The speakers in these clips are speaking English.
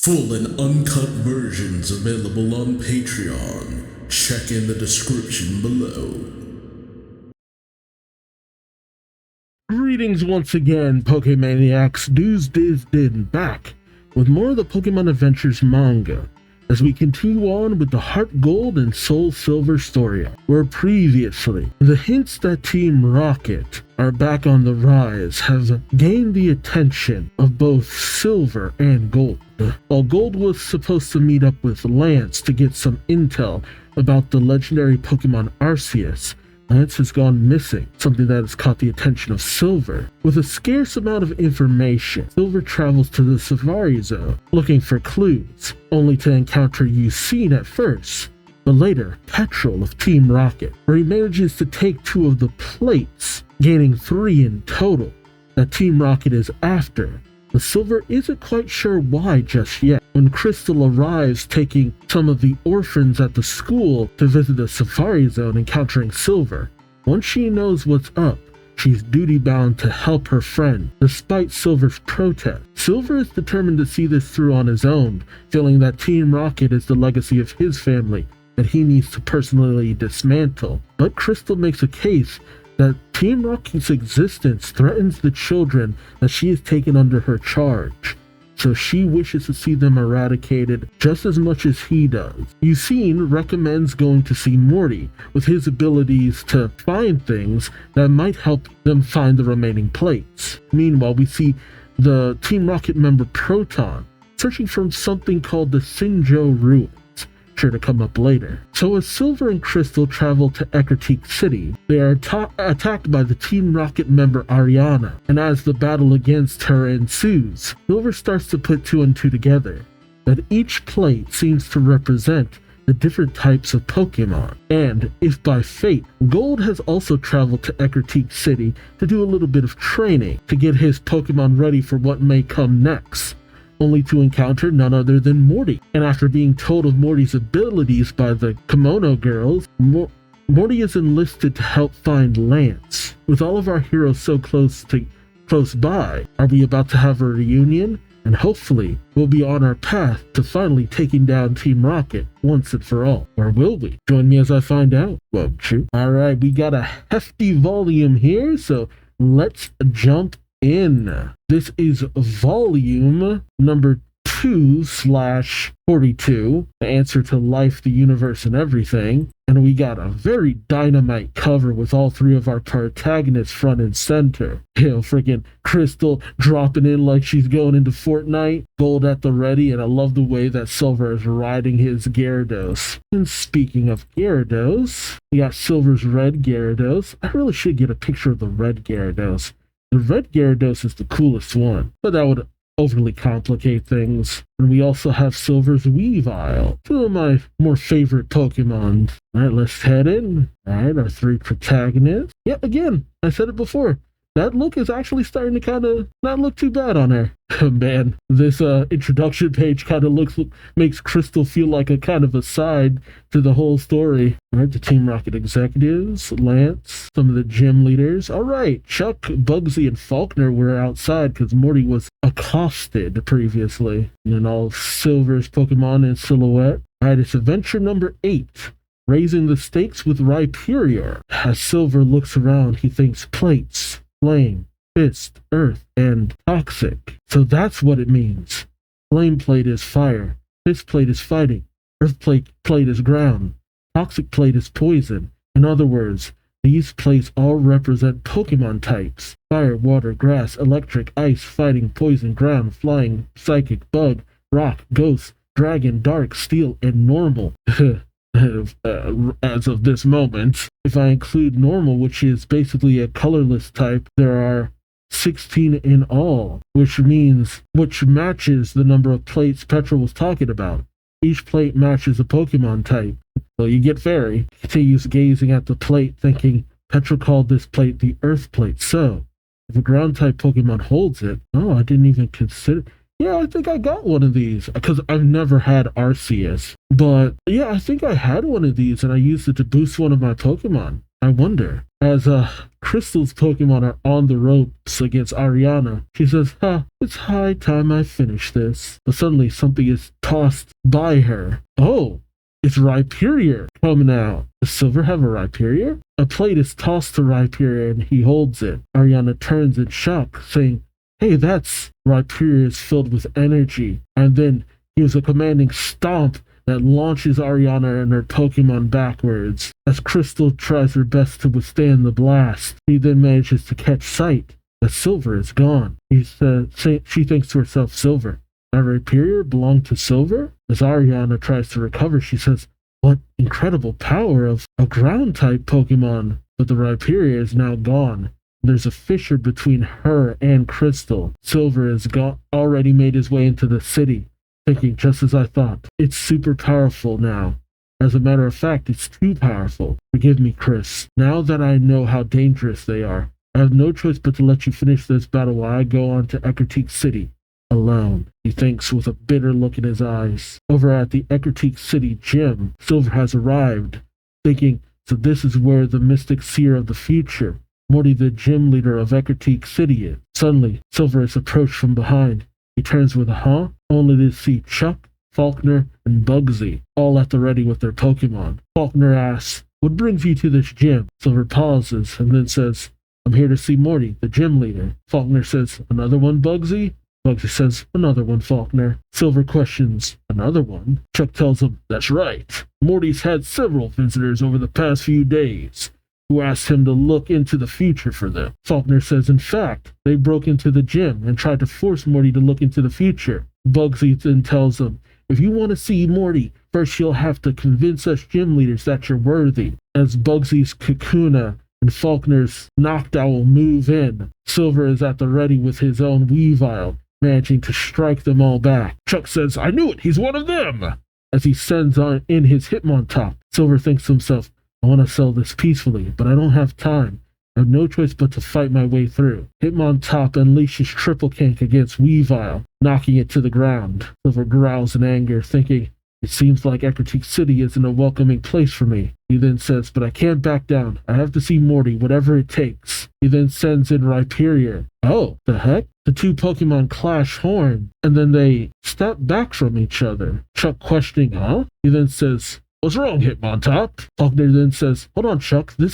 Full and uncut versions available on Patreon. Check in the description below. Greetings once again, Pokemaniacs. Duuz-Diz-Din back with more of the Pokemon Adventures manga as we continue on with the Heart Gold and Soul Silver story, where previously the hints that Team Rocket are back on the rise have gained the attention of both Silver and Gold. While Gold was supposed to meet up with Lance to get some intel about the legendary Pokemon Arceus, Lance has gone missing, something that has caught the attention of Silver. With a scarce amount of information, Silver travels to the Safari Zone, looking for clues, only to encounter Usain at first, but later Petrol of Team Rocket, where he manages to take 2 of the plates, gaining 3 in total, that Team Rocket is after. But Silver isn't quite sure why just yet. When Crystal arrives taking some of the orphans at the school to visit the Safari Zone, encountering Silver, once she knows what's up, she's duty-bound to help her friend, despite Silver's protest. Silver is determined to see this through on his own, feeling that Team Rocket is the legacy of his family that he needs to personally dismantle. But Crystal makes a case that Team Rocket's existence threatens the children that she has taken under her charge, so she wishes to see them eradicated just as much as he does. Usain recommends going to see Morty with his abilities to find things that might help them find the remaining plates. Meanwhile, we see the Team Rocket member Proton searching for something called the Sinjo Ruins, sure to come up later. So as Silver and Crystal travel to Ecruteak City, they are attacked by the Team Rocket member Ariana, and as the battle against her ensues, Silver starts to put 2 and 2 together, that each plate seems to represent the different types of Pokemon. And if by fate, Gold has also traveled to Ecruteak City to do a little bit of training to get his Pokemon ready for what may come next, only to encounter none other than Morty. And after being told of Morty's abilities by the Kimono girls, Morty is enlisted to help find Lance. With all of our heroes so close by, are we about to have a reunion? And hopefully, we'll be on our path to finally taking down Team Rocket once and for all. Or will we? Join me as I find out, won't you? Alright, we got a hefty volume here, so let's jump in. This is volume number 2/42, the answer to life, the universe, and everything. And we got a very dynamite cover with all 3 of our protagonists front and center. Freaking Crystal dropping in like she's going into Fortnite, Gold at the ready, and I love the way that Silver is riding his Gyarados. And speaking of Gyarados, we got Silver's red Gyarados. I really should get a picture of the red Gyarados. The red Gyarados is the coolest one, but that would overly complicate things. And we also have Silver's Weavile, 2 of my more favorite Pokemon. Alright, let's head in. Alright, our 3 protagonists. Yeah, again, I said it before. That look is actually starting to kind of not look too bad on her. Man, this introduction page kind of makes Crystal feel like a kind of aside to the whole story. Alright, the Team Rocket executives, Lance, some of the gym leaders. Alright, Chuck, Bugsy, and Faulkner were outside because Morty was accosted previously. And then all Silver's Pokemon in silhouette. Alright, it's adventure number 8. Raising the stakes with Rhyperior. As Silver looks around, he thinks plates, flame, fist, earth, and toxic. So that's what it means. Flame plate is fire, fist plate is fighting, earth plate is ground, toxic plate is poison. In other words, these plates all represent Pokemon types: fire, water, grass, electric, ice, fighting, poison, ground, flying, psychic, bug, rock, ghost, dragon, dark, steel, and normal. As of this moment, if I include normal, which is basically a colorless type, there are 16 in all, which matches the number of plates Petrol was talking about. Each plate matches a Pokemon type. So you get Fairy. Continues gazing at the plate, thinking Petrol called this plate the Earth Plate. So, if a ground type Pokemon holds it, I didn't even consider. Yeah, I think I got one of these because I've never had Arceus. But yeah, I think I had one of these and I used it to boost one of my Pokemon. I wonder. As Crystal's Pokemon are on the ropes against Ariana, she says, it's high time I finish this. But suddenly something is tossed by her. Oh, it's Rhyperior coming out. Does Silver have a Rhyperior? A plate is tossed to Rhyperior and he holds it. Ariana turns in shock, saying, hey, that's Rhyperior is filled with energy. And then gives a commanding stomp that launches Ariana and her Pokemon backwards. As Crystal tries her best to withstand the blast, she then manages to catch sight that Silver is gone. She thinks to herself, Silver, that Rhyperior belonged to Silver? As Ariana tries to recover, she says, what incredible power of a ground-type Pokemon! But the Rhyperior is now gone. There's a fissure between her and Crystal. Silver has already made his way into the city, thinking just as I thought. It's super powerful now. As a matter of fact, it's too powerful. Forgive me, Chris. Now that I know how dangerous they are, I have no choice but to let you finish this battle while I go on to Ecruteak City. Alone, he thinks with a bitter look in his eyes. Over at the Ecruteak City gym, Silver has arrived, thinking, so this is where the mystic seer of the future, Morty the gym leader of Ecruteak City is. Suddenly, Silver is approached from behind. He turns with a only to see Chuck, Faulkner, and Bugsy, all at the ready with their Pokemon. Faulkner asks, what brings you to this gym? Silver pauses and then says, I'm here to see Morty, the gym leader. Faulkner says, another one, Bugsy? Bugsy says, another one, Faulkner. Silver questions, another one? Chuck tells him, that's right. Morty's had several visitors over the past few days who asked him to look into the future for them. Faulkner says, in fact, they broke into the gym and tried to force Morty to look into the future. Bugsy then tells him, if you want to see Morty, first you'll have to convince us gym leaders that you're worthy. As Bugsy's Kakuna and Faulkner's Noctowl move in, Silver is at the ready with his own Weavile, managing to strike them all back. Chuck says, I knew it, he's one of them! As he sends in his Hitmontop, Silver thinks to himself, I want to sell this peacefully, but I don't have time. I have no choice but to fight my way through. Hitmontop unleashes Triple Cank against Weavile, knocking it to the ground. Silver growls in anger, thinking, it seems like Ecruteak City isn't a welcoming place for me. He then says, but I can't back down. I have to see Morty, whatever it takes. He then sends in Rhyperior. Oh, the heck? The two Pokemon clash horn, and then they step back from each other. Chuck questioning, He then says, what's wrong, Hitmontop? Faulkner then says, hold on, Chuck, do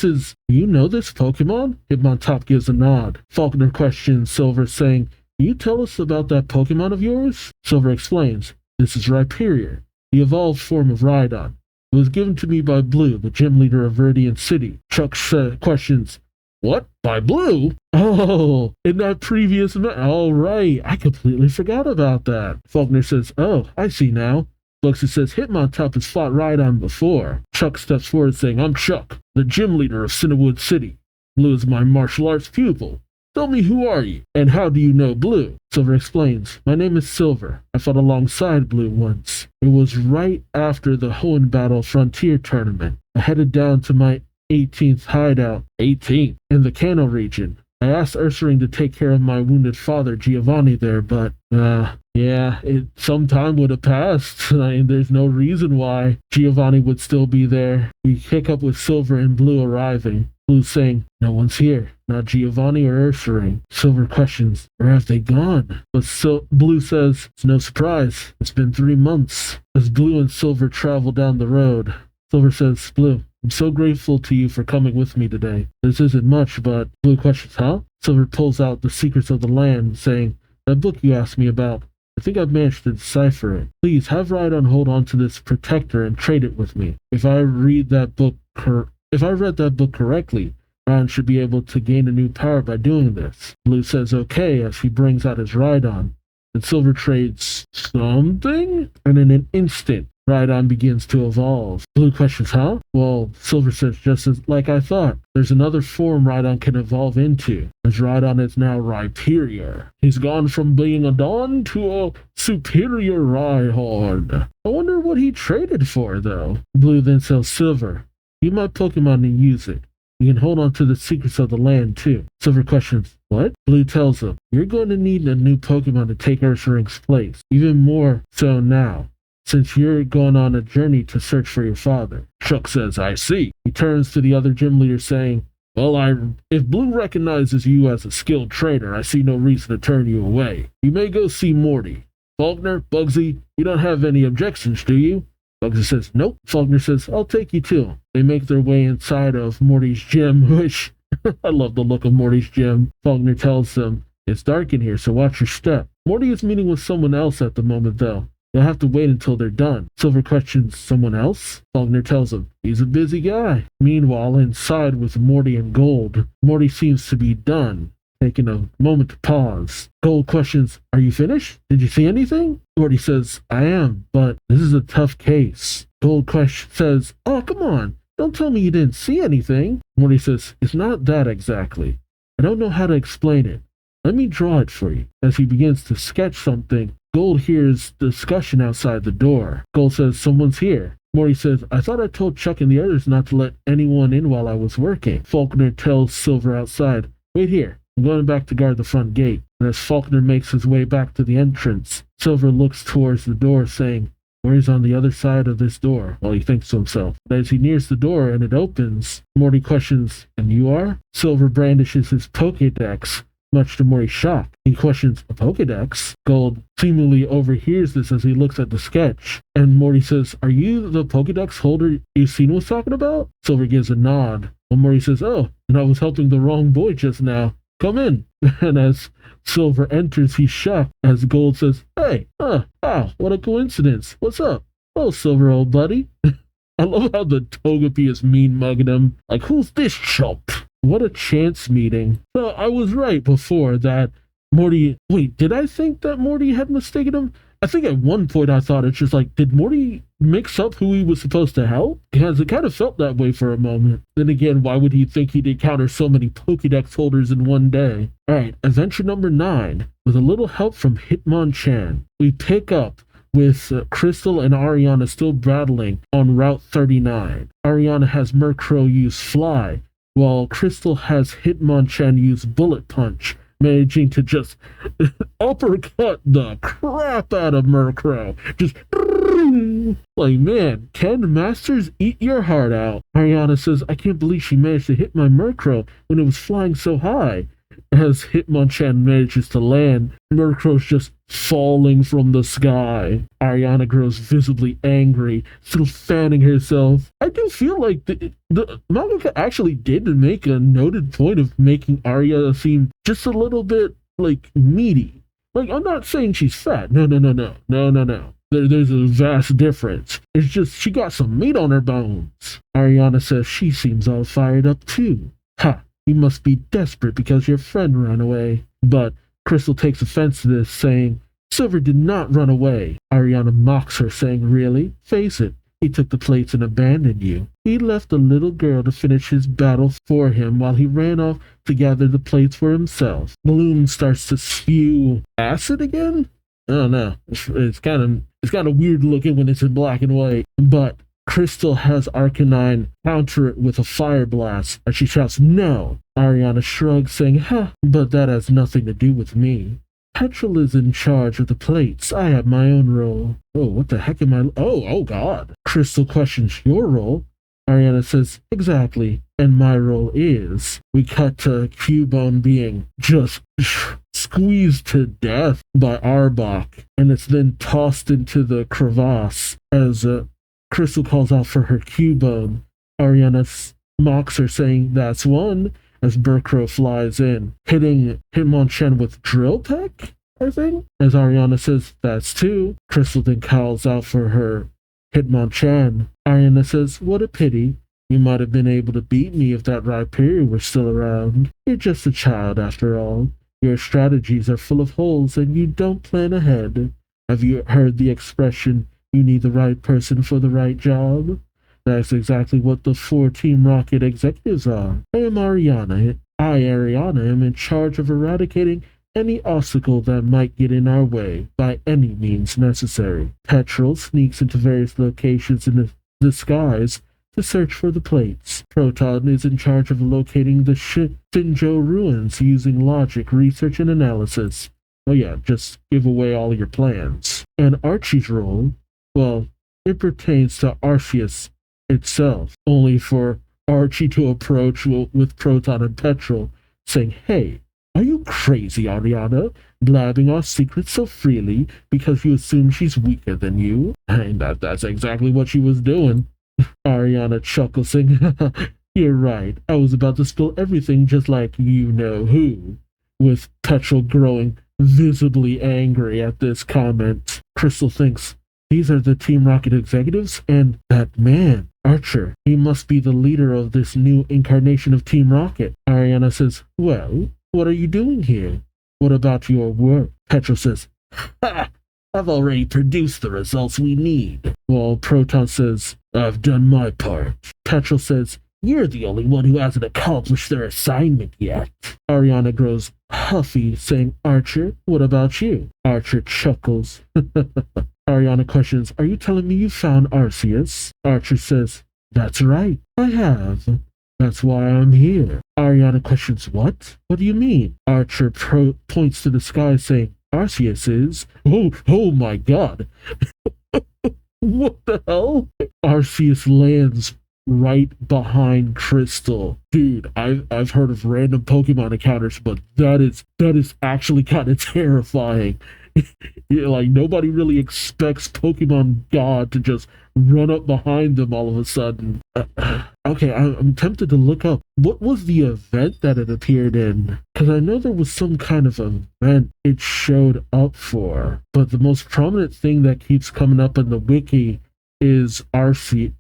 you know this Pokemon? Hitmontop gives a nod. Faulkner questions Silver, saying, can you tell us about that Pokemon of yours? Silver explains, this is Rhyperior, the evolved form of Rhydon. It was given to me by Blue, the gym leader of Viridian City. Chuck questions, what? By Blue? Oh, in that previous all right, I completely forgot about that. Faulkner says, oh, I see now. Bugsy says, Hitmontop has fought Rhydon before. Chuck steps forward saying, I'm Chuck, the gym leader of Cinnawood City. Blue is my martial arts pupil. Tell me, who are you, and how do you know Blue? Silver explains, my name is Silver. I fought alongside Blue once. It was right after the Hoenn Battle Frontier Tournament. I headed down to my 18th hideout, 18th, in the Kanto region. I asked Ursaring to take care of my wounded father, Giovanni, there, but, some time would have passed. There's no reason why Giovanni would still be there. We pick up with Silver and Blue arriving. Blue saying, no one's here, not Giovanni or Ursaring. Silver questions, where have they gone? But Blue says, it's no surprise. It's been 3 months. As Blue and Silver travel down the road, Silver says, Blue, I'm so grateful to you for coming with me today. This isn't much, but Blue questions, Silver pulls out The Secrets of the Land, saying, that book you asked me about, I think I've managed to decipher it. Please have Rhydon hold on to this protector and trade it with me. If I read that book correctly, Rhydon should be able to gain a new power by doing this. Blue says okay as he brings out his Rhydon, and Silver trades something, and in an instant, Rhydon begins to evolve. Blue questions, Well, Silver says, just as like I thought, there's another form Rhydon can evolve into, as Rhydon is now Rhyperior. He's gone from being a Dawn to a superior Rhyhorn. I wonder what he traded for, though. Blue then tells Silver, give my Pokemon and use it. You can hold on to the secrets of the land, too. Silver questions, what? Blue tells him, you're going to need a new Pokemon to take Ursaring's place, even more so now, since you're going on a journey to search for your father. Chuck says, I see. He turns to the other gym leader saying, Well, if Blue recognizes you as a skilled trainer, I see no reason to turn you away. You may go see Morty. Faulkner, Bugsy, you don't have any objections, do you? Bugsy says, nope. Faulkner says, I'll take you too. They make their way inside of Morty's gym, which I love the look of Morty's gym. Faulkner tells them, it's dark in here, so watch your step. Morty is meeting with someone else at the moment, though. You'll have to wait until they're done. Silver questions, someone else? Faulkner tells him, he's a busy guy. Meanwhile, inside with Morty and Gold, Morty seems to be done, taking a moment to pause. Gold questions, are you finished? Did you see anything? Morty says, I am, but this is a tough case. Gold says, oh, come on. Don't tell me you didn't see anything. Morty says, it's not that exactly. I don't know how to explain it. Let me draw it for you. As he begins to sketch something, Gold hears discussion outside the door. Gold says, someone's here. Morty says, I thought I told Chuck and the others not to let anyone in while I was working. Faulkner tells Silver outside, wait here. I'm going back to guard the front gate. And as Faulkner makes his way back to the entrance, Silver looks towards the door, saying, Morty's on the other side of this door. Well, he thinks to himself. But as he nears the door and it opens, Morty questions, and you are? Silver brandishes his Pokédex, much to Morty's shock. He questions, a Pokédex? Gold seemingly overhears this as he looks at the sketch, and Morty says, are you the Pokédex holder Eugene was talking about? Silver gives a nod. Well, Morty says, oh, and I was helping the wrong boy just now. Come in. And as Silver enters, he's shocked as Gold says, hey, wow, what a coincidence. What's up? Oh, Silver, old buddy. I love how the Togepi is mean mugging him. Like, who's this chump? What a chance meeting. So I was right before that Morty... Wait, did I think that Morty had mistaken him? I think at one point I thought it's just like, did Morty mix up who he was supposed to help? Because it kind of felt that way for a moment. Then again, why would he think he'd encounter so many Pokédex holders in one day? Alright, adventure number 9. With a little help from Hitmonchan, we pick up with Crystal and Ariana still battling on Route 39. Ariana has Murkrow use Fly, while Crystal has Hitmonchan use Bullet Punch, managing to just uppercut the crap out of Murkrow. Just like, man, can Masters eat your heart out? Ariana says, I can't believe she managed to hit my Murkrow when it was flying so high. As Hitmonchan manages to land, Murkrow's just falling from the sky. Ariana grows visibly angry, still fanning herself. I do feel like the mangaka actually did make a noted point of making Arya seem just a little bit, like, meaty. Like, I'm not saying she's fat. No. There's a vast difference. It's just she got some meat on her bones. Ariana says she seems all fired up too. Ha! You must be desperate because your friend ran away. But Crystal takes offense to this, saying, Silver did not run away. Ariana mocks her, saying, really? Face it, he took the plates and abandoned you. He left the little girl to finish his battle for him while he ran off to gather the plates for himself. Bloom starts to spew acid again? I don't know. It's kind of weird looking when it's in black and white. But Crystal has Arcanine counter it with a fire blast as she shouts, no! Ariana shrugs, saying, but that has nothing to do with me. Petrol is in charge of the plates. I have my own role. Oh, what the heck am I... Oh God. Crystal questions your role. Ariana says, exactly. And my role is... We cut to Cubone being just squeezed to death by Arbok. And it's then tossed into the crevasse as Crystal calls out for her Cubone. Ariana mocks her, saying, that's one, as Murkrow flies in, hitting Hitmonchan with Drill Peck, I think? As Ariana says, that's two. Crystal then calls out for her Hitmonchan. Ariana says, what a pity. You might have been able to beat me if that Rhyperior were still around. You're just a child after all. Your strategies are full of holes and you don't plan ahead. Have you heard the expression, you need the right person for the right job? That's exactly what the 4 Team Rocket executives are. I, Ariana, am in charge of eradicating any obstacle that might get in our way by any means necessary. Petrol sneaks into various locations in the skies to search for the plates. Proton is in charge of locating the Shinjo ruins using logic, research, and analysis. Oh yeah, just give away all your plans. And Archie's role, well, it pertains to Arceus itself, only for Archie to approach with Proton and Petrol, saying, "Hey, are you crazy, Ariana? Blabbing our secrets so freely because you assume she's weaker than you?" And that's exactly what she was doing. Ariana chuckles, saying, "You're right. I was about to spill everything just like you know who," with Petrol growing visibly angry at this comment. Crystal thinks, "These are the Team Rocket executives, and that man, Archer, he must be the leader of this new incarnation of Team Rocket." Ariana says, "Well, what are you doing here? What about your work?" Petrol says, "Ha! I've already produced the results we need." While Proton says, "I've done my part." Petrol says, "You're the only one who hasn't accomplished their assignment yet." Ariana grows huffy, saying, "Archer, what about you?" Archer chuckles. Ariana questions, "Are you telling me you found Arceus?" Archer says, "That's right, I have. That's why I'm here." Ariana questions, "What? What do you mean?" Archer points to the sky, saying, "Arceus is..." Oh my god. What the hell? Arceus lands right behind Crystal. Dude, I've heard of random Pokemon encounters, but that is actually kind of terrifying. Like, nobody really expects Pokemon God to just run up behind them all of a sudden. Okay, I'm tempted to look up what was the event that it appeared in, because I know there was some kind of event it showed up for, but the most prominent thing that keeps coming up in the wiki is Arceus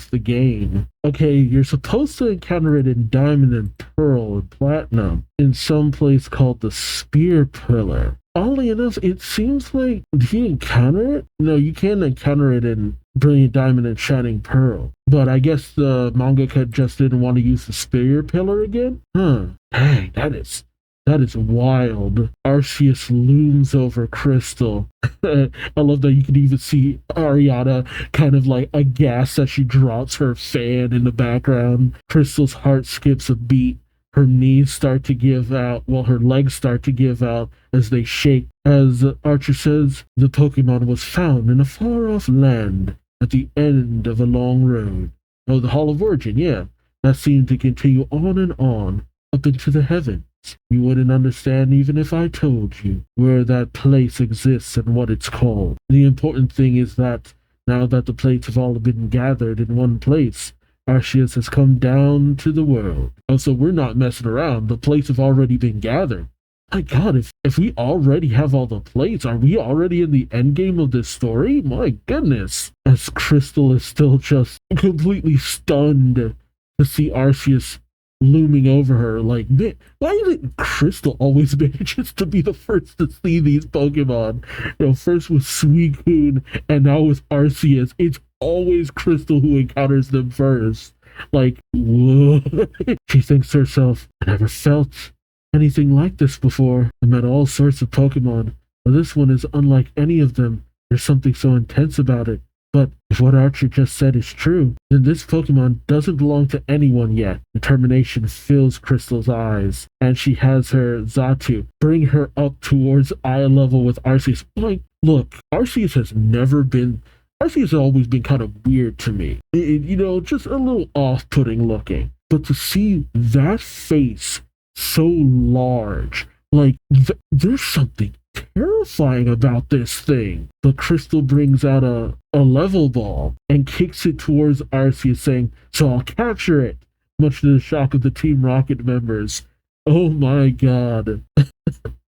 the game. Okay, you're supposed to encounter it in Diamond and Pearl and Platinum in some place called the Spear Pillar. Oddly enough, it seems like, did he encounter it? No, you can encounter it in Brilliant Diamond and Shining Pearl. But I guess the mangaka just didn't want to use the Spear Pillar again? Huh. Dang, that is wild. Arceus looms over Crystal. I love that you can even see Ariana kind of like aghast as she drops her fan in the background. Crystal's heart skips a beat. Her knees start to give out, while her legs start to give out as they shake. As Archer says, the Pokemon was found in a far-off land at the end of a long road. Oh, the Hall of Origin, yeah. That seemed to continue on, up into the heavens. You wouldn't understand even if I told you where that place exists and what it's called. The important thing is that now that the plates have all been gathered in one place, Arceus has come down to the world. Also, we're not messing around. The plates have already been gathered. My god, if we already have all the plates, are we already in the end game of this story? My goodness. As Crystal is still just completely stunned to see Arceus looming over her. Like, man, why is it Crystal always manages to be the first to see these Pokemon? You know, first with Suicune and now with Arceus. It's always Crystal who encounters them first. Like, whoa. She thinks to herself, "I never felt anything like this before. I met all sorts of Pokemon, but this one is unlike any of them. There's something so intense about it. But if what Archer just said is true, then this Pokemon doesn't belong to anyone yet." Determination fills Crystal's eyes, and she has her Xatu bring her up towards eye level with Arceus. Like, look, Arceus has always been kind of weird to me. Just a little off-putting looking. But to see that face so large, like, there's something terrifying about this thing. But Crystal brings out a level ball and kicks it towards Arceus, saying, "So I'll capture it," much to the shock of the Team Rocket members. Oh my god.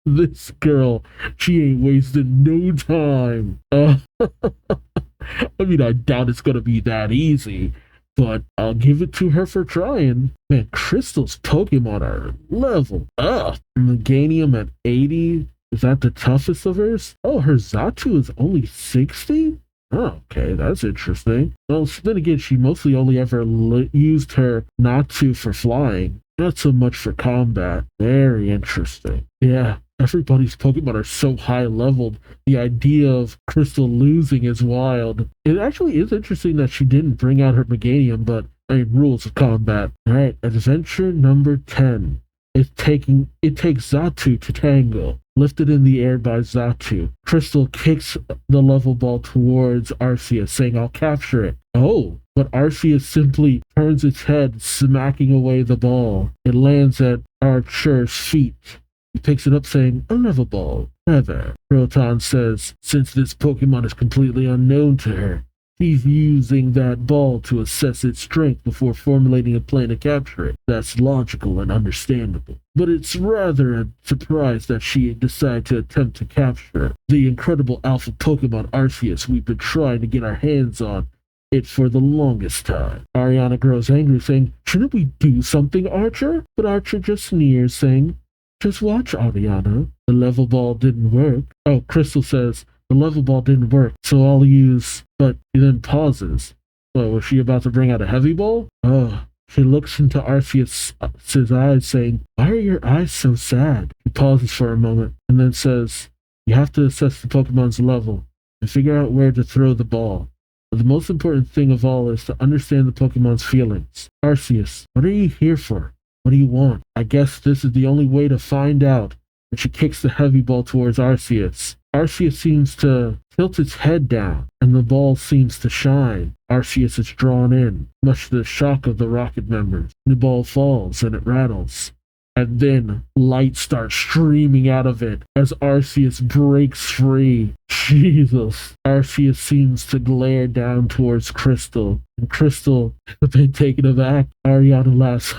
This girl, she ain't wasting no time. I mean, I doubt it's gonna be that easy, but I'll give it to her for trying. Man, Crystal's Pokemon are leveled up. Meganium at 80. Is that the toughest of hers? Oh, her Xatu is only 60? Oh, okay, that's interesting. Well, then again, she mostly only ever used her Natu for flying, not so much for combat. Very interesting. Yeah, everybody's Pokemon are so high leveled. The idea of Crystal losing is wild. It actually is interesting that she didn't bring out her Meganium, but I mean, rules of combat. Alright, adventure number 10. It takes Xatu to tangle. Lifted in the air by Xatu. Crystal kicks the level ball towards Arceus, saying, "I'll capture it." Oh, but Arceus simply turns its head, smacking away the ball. It lands at Archer's feet. He picks it up saying, "A level ball. Never." Proton says, since this Pokemon is completely unknown to her, she's using that ball to assess its strength before formulating a plan to capture it. That's logical and understandable. But it's rather a surprise that she decided to attempt to capture the incredible alpha Pokemon Arceus we've been trying to get our hands on it for the longest time. Ariana grows angry, saying, "Shouldn't we do something, Archer?" But Archer just sneers, saying, "Just watch, Ariana. The level ball didn't work." Oh, Crystal says, "The level ball didn't work, so I'll use..." But he then pauses. Well, was she about to bring out a heavy ball? Oh, she looks into Arceus's eyes, saying, "Why are your eyes so sad?" He pauses for a moment and then says, "You have to assess the Pokemon's level and figure out where to throw the ball. But the most important thing of all is to understand the Pokemon's feelings. Arceus, what are you here for? What do you want? I guess this is the only way to find out." And she kicks the heavy ball towards Arceus. Arceus seems to tilt its head down, and the ball seems to shine. Arceus is drawn in, much to the shock of the Rocket members. The ball falls, and it rattles. And then light starts streaming out of it as Arceus breaks free. Jesus. Arceus seems to glare down towards Crystal, and Crystal, a bit taken aback, Ariana laughs.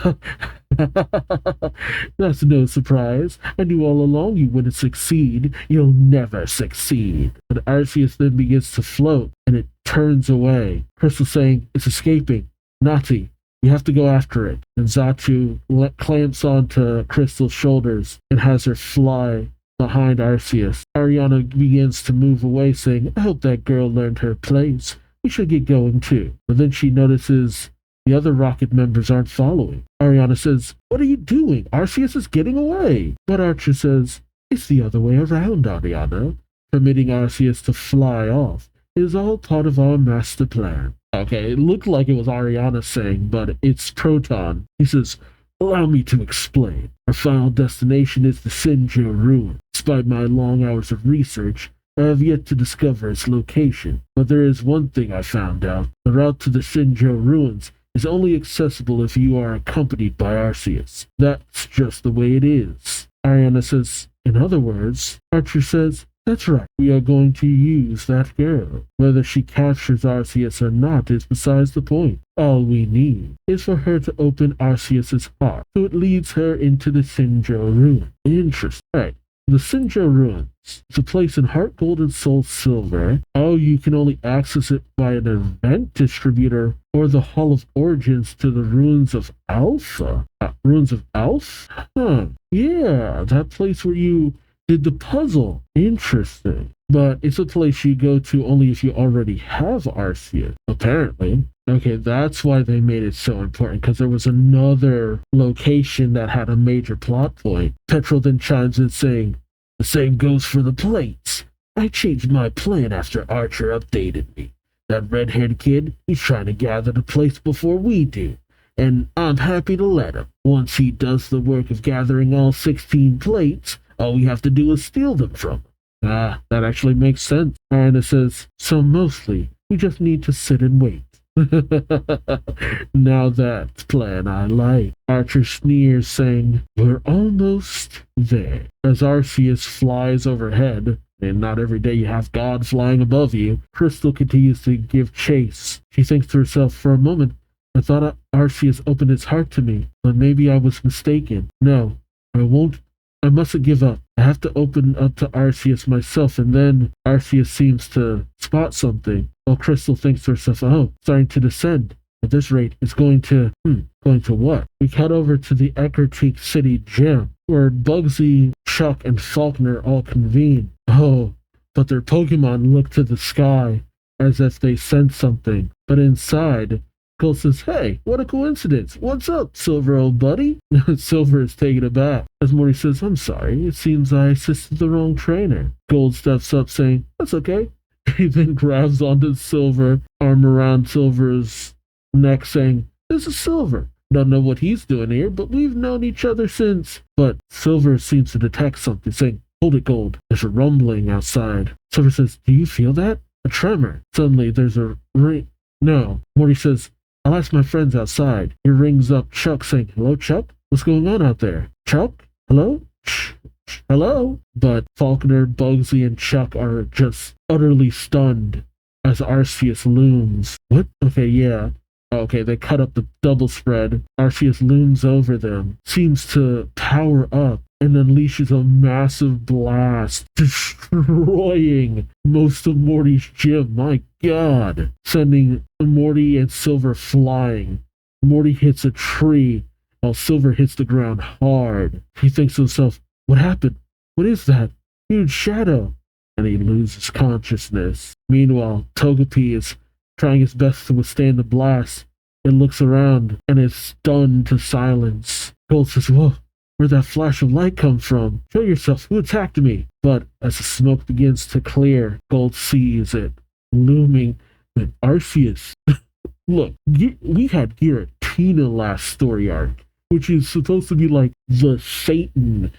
"That's no surprise. I knew all along you wouldn't succeed. You'll never succeed." But Arceus then begins to float, and it turns away. Crystal saying, "It's escaping. Nati, you have to go after it." And Zatu clamps onto Crystal's shoulders and has her fly behind Arceus. Ariana begins to move away, saying, "I hope that girl learned her place. We should get going too." But then she notices the other Rocket members aren't following. Ariana says, "What are you doing? Arceus is getting away." But Archer says, "It's the other way around, Ariana," permitting Arceus to fly off. "It is all part of our master plan." Okay, it looked like it was Ariana saying, but it's Proton. He says, "Allow me to explain. Our final destination is the Sinjo Ruin. Despite my long hours of research, I have yet to discover its location. But there is one thing I found out. The route to the Sinjo Ruins is only accessible if you are accompanied by Arceus. That's just the way it is." Ariana says, "In other words," Archer says, "That's right. We are going to use that girl. Whether she captures Arceus or not is besides the point. All we need is for her to open Arceus's heart, so it leads her into the Sinjo Ruin." Interesting. Right. The Sinjo Ruins. It's a place in Heart Gold and Soul Silver. Oh, you can only access it by an event distributor or the Hall of Origins to the Ruins of Alpha. Ruins of Alpha? Huh. Yeah, that place where you did the puzzle. Interesting. But it's a place you go to only if you already have Arceus, apparently. Okay, that's why they made it so important, because there was another location that had a major plot point. Petrol then chimes in saying, "The same goes for the plates. I changed my plan after Archer updated me. That red-haired kid, he's trying to gather the plates before we do. And I'm happy to let him. Once he does the work of gathering all 16 plates, all we have to do is steal them from him." Ah, that actually makes sense. Ariana says, "So mostly, we just need to sit and wait." Now that's plan I like. Archer sneers, saying, "We're almost there." As Arceus flies overhead, and not every day you have God flying above you, Crystal continues to give chase. She thinks to herself, for a moment, "I thought Arceus opened his heart to me, but maybe I was mistaken. No, I won't. I mustn't give up. I have to open up to Arceus myself." And then Arceus seems to spot something. While Crystal thinks to herself, "Oh, starting to descend. At this rate, it's going to what?" We cut over to the Eckertique City Gym, where Bugsy, Chuck, and Faulkner all convene. Oh, but their Pokemon look to the sky as if they sense something. But inside, Cole says, "Hey, what a coincidence. What's up, Silver, old buddy?" Silver is taken aback. As Morty says, "I'm sorry. It seems I assisted the wrong trainer." Gold steps up, saying, "That's okay." He then grabs onto Silver, arm around Silver's neck, saying, "This is Silver. Don't know what he's doing here, but we've known each other since..." But Silver seems to detect something, saying, "Hold it, Gold. There's a rumbling outside." Silver says, "Do you feel that? A tremor." Suddenly, there's a ring. No. Morty says, I'll ask my friends outside. He rings up Chuck saying, hello, Chuck? What's going on out there? Chuck? Hello? Hello? But Falconer, Bugsy, and Chuck are just utterly stunned as Arceus looms. What? Okay, yeah. Okay, they cut up the double spread. Arceus looms over them, seems to power up, and unleashes a massive blast, destroying most of Morty's gym. My god. Sending Morty and Silver flying. Morty hits a tree while Silver hits the ground hard. He thinks to himself, what happened? What is that? Huge shadow. And he loses consciousness. Meanwhile, Togepi is trying his best to withstand the blast. It looks around and is stunned to silence. Gold says, whoa, where'd that flash of light come from? Show yourself, who attacked me? But as the smoke begins to clear, Gold sees it looming with Arceus. Look, we had Giratina last story arc, which is supposed to be like the Satan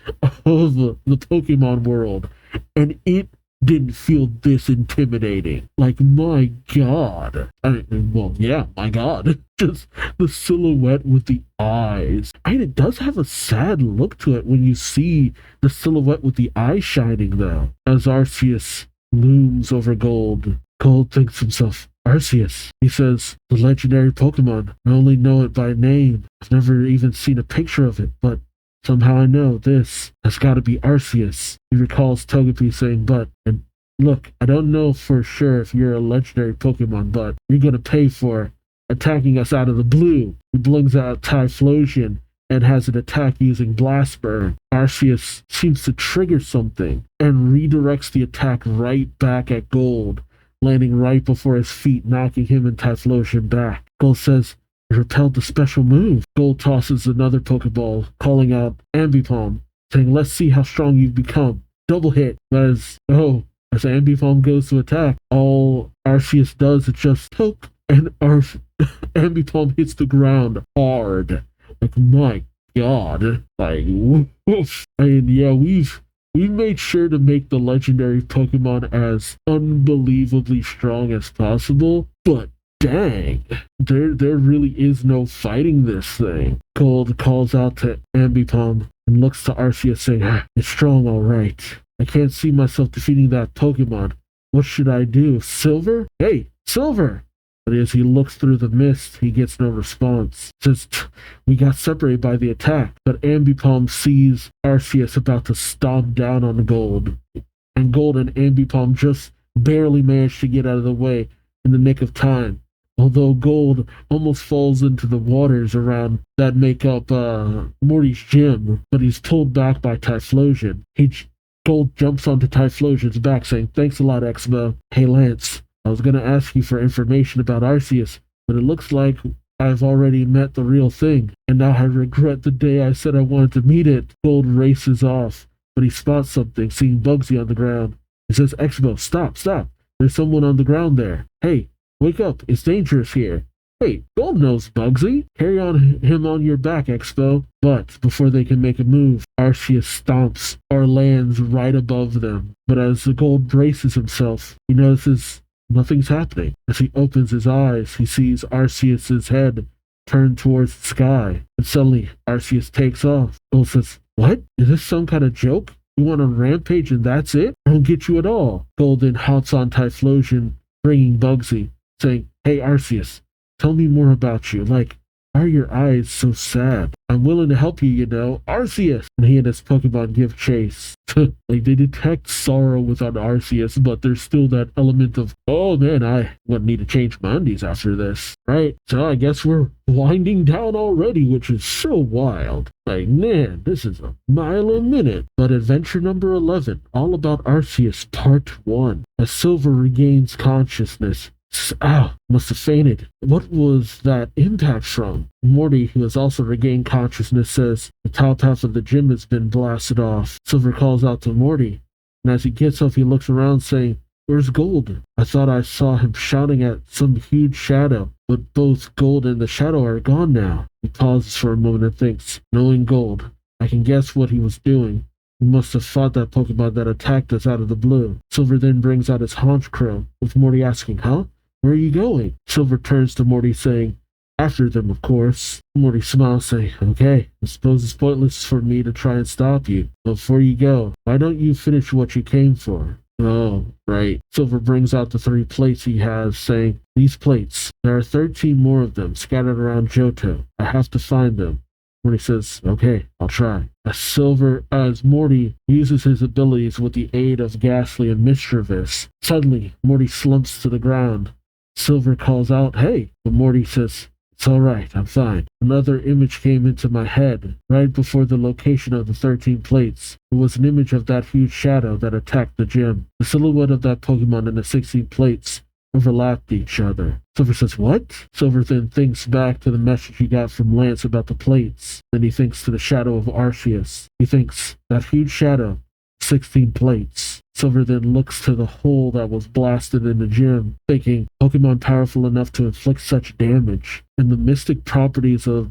of the Pokemon world, and it didn't feel this intimidating. Like, my god. My god. Just the silhouette with the eyes. And it does have a sad look to it when you see the silhouette with the eyes shining, though. As Arceus looms over Gold, Gold thinks to himself, Arceus. He says, the legendary Pokemon. I only know it by name. I've never even seen a picture of it, but somehow I know this has got to be Arceus. He recalls Togepi saying, and look, I don't know for sure if you're a legendary Pokemon, but you're going to pay for attacking us out of the blue. He blings out Typhlosion and has it attack using Blast Burn. Arceus seems to trigger something and redirects the attack right back at Gold, landing right before his feet, knocking him and Typhlosion back. Gold says, you repelled the special move. Gold tosses another Pokeball, calling out Ambipom, saying, let's see how strong you've become. Double hit. As Ambipom goes to attack, all Arceus does is just poke, and Ambipom hits the ground hard. Like, my god. Like, woof. And yeah, we've made sure to make the legendary Pokemon as unbelievably strong as possible, but dang, there really is no fighting this thing. Gold calls out to Ambipom and looks to Arceus saying, it's strong all right. I can't see myself defeating that Pokemon. What should I do? Silver? Hey, Silver! But as he looks through the mist, he gets no response. Says, we got separated by the attack, but Ambipom sees Arceus about to stomp down on Gold. And Gold and Ambipom just barely manage to get out of the way in the nick of time. Although Gold almost falls into the waters around that make up Morty's gym, but he's pulled back by Typhlosion. Gold jumps onto Typhlosion's back saying, thanks a lot, Exmo. Hey, Lance, I was going to ask you for information about Arceus, but it looks like I've already met the real thing, and now I regret the day I said I wanted to meet it. Gold races off, but he spots something, seeing Bugsy on the ground. He says, Exmo, stop. There's someone on the ground there. Hey, wake up, it's dangerous here. Wait, Gold knows Bugsy. Carry him on your back, Expo. But before they can make a move, Arceus stomps or lands right above them. But as the Gold braces himself, he notices nothing's happening. As he opens his eyes, he sees Arceus's head turned towards the sky. And suddenly, Arceus takes off. Gold says, what? Is this some kind of joke? You want a rampage and that's it? I don't get you at all. Gold then hops on Typhlosion, bringing Bugsy, saying, hey, Arceus, tell me more about you. Like, why are your eyes so sad? I'm willing to help you, you know. Arceus! And he and his Pokemon give chase. Like, they detect sorrow without Arceus, but there's still that element of, oh man, I wouldn't need to change my undies after this. Right? So I guess we're winding down already, which is so wild. Like, man, this is a mile a minute. But adventure number 11, all about Arceus, part 1. As Silver regains consciousness, must have fainted. What was that impact from? Morty, who has also regained consciousness, says the top half of the gym has been blasted off. Silver calls out to Morty, and as he gets up, he looks around saying, where's Gold? I thought I saw him shouting at some huge shadow, but both Gold and the shadow are gone now. He pauses for a moment and thinks, knowing Gold, I can guess what he was doing. He must have fought that Pokemon that attacked us out of the blue. Silver then brings out his Haunch Crow, with Morty asking, huh? Where are you going? Silver turns to Morty saying, after them, of course. Morty smiles, saying, okay, I suppose it's pointless for me to try and stop you. But before you go, why don't you finish what you came for? Oh, right. Silver brings out the 3 plates he has, saying, these plates, there are 13 more of them scattered around Johto. I have to find them. Morty says, okay, I'll try. As Morty uses his abilities with the aid of Ghastly and Mischievous, suddenly Morty slumps to the ground. Silver calls out, hey, but Morty says, it's all right, I'm fine. Another image came into my head, right before the location of the 13 plates. It was an image of that huge shadow that attacked the gym. The silhouette of that Pokemon and the 16 plates overlapped each other. Silver says, what? Silver then thinks back to the message he got from Lance about the plates. Then he thinks to the shadow of Arceus. He thinks, that huge shadow, 16 plates. Silver then looks to the hole that was blasted in the gym, thinking, Pokemon powerful enough to inflict such damage, and the mystic properties of